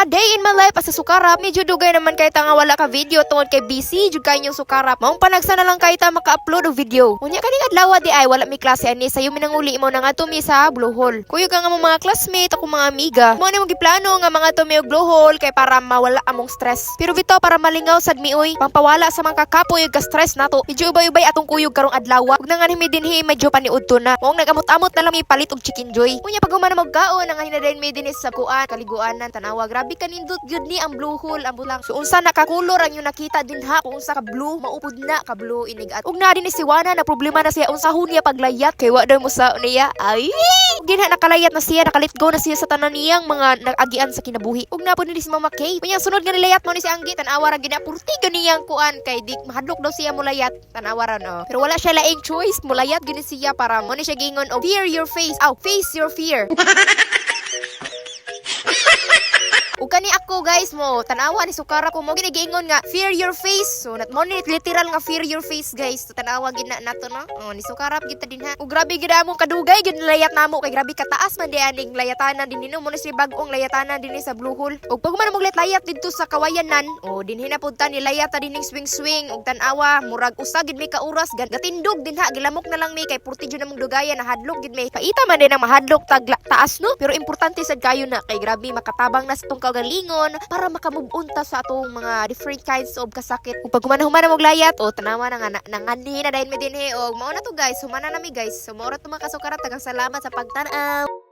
A day in my life as a sukarap. Medyo dugay naman kay ta nga wala ka video tungod kay busy jud kay inyong sukarap. Maong panagsa na lang kay ta maka-upload og video. Unya kaning adlaw di ay wala mi klase ani sayo minanguli mo na nga tumi sa Blue Hole. Kuyo ka nga mga classmate ako mga amiga. Mo ni mo giplano nga mga tumi og Blue Hole kay para mawala among stress. Pero bitaw para malingaw sad mi oy. Pampawala sa mga kakapoy ug ka-stress nato. Medyo ubay-ubay atong kuyog karong adlaw. Ug na nga ni dinhi medyo paniudto na. Moong nagamot-amot na lang mi palit og chicken joy. Unya pag humana mo gaon ang hinadayon mi dinhi sa kuan kaliguanan tanawa. Grabe kanindot gyud ni ang Blue Hole ang bulang. So unsa nakakulor ang yung nakita din ha kung unsa ka blue maupod na ka blue inig at ug na din si Wana na problema na siya unsa hun niya paglayat kay wa daw mo sa niya ay dinha nakalayat na siya nakalitgo na siya sa tanan niyang mga nag-agian sa kinabuhi ug na po ni si Mama Kay unya sunod nga nilayat mo ni si Anggi tan-awa ra gina purti ganiyang kuan kay di mahadlok daw siya mulayat tan-awa ra no pero wala siya laing choice mulayat gini siya para mo ni siya gingon og fear your face face your fear. Ug kani ako guys mo tanawa ni sukara ko mo ginigingon nga fear your face. So mo ni literal nga fear your face guys. So tanawa gid na nato no. Ni sukara kita din ha. Ug grabe gid among kadugay gid layat namo kay grabe kataas man di aning layatanan din nino mo ni si bag-ong layatanan din sa Blue Hole. Ug pag man mo layat didto sa Kawayanan dinhi na pud ta ni layat ta dining swing ug tanawa murag usa gid may kauras gatindog din ha gilamok na lang mi kay purti jud namong dugayan na hadlok gid may. Paita man din ang mahadlok taas no. Pero importante sad kayo na kay grabe makatabang na sa tong galingon para makamove on ta sa atong mga different kinds of kasakit. Ug pag humana mo layat tanawa na nga nangandi na dahil mi dinhi og mao na to guys humana na mi guys. So mao ra to mga kasukarat tagang salamat sa pagtan-aw.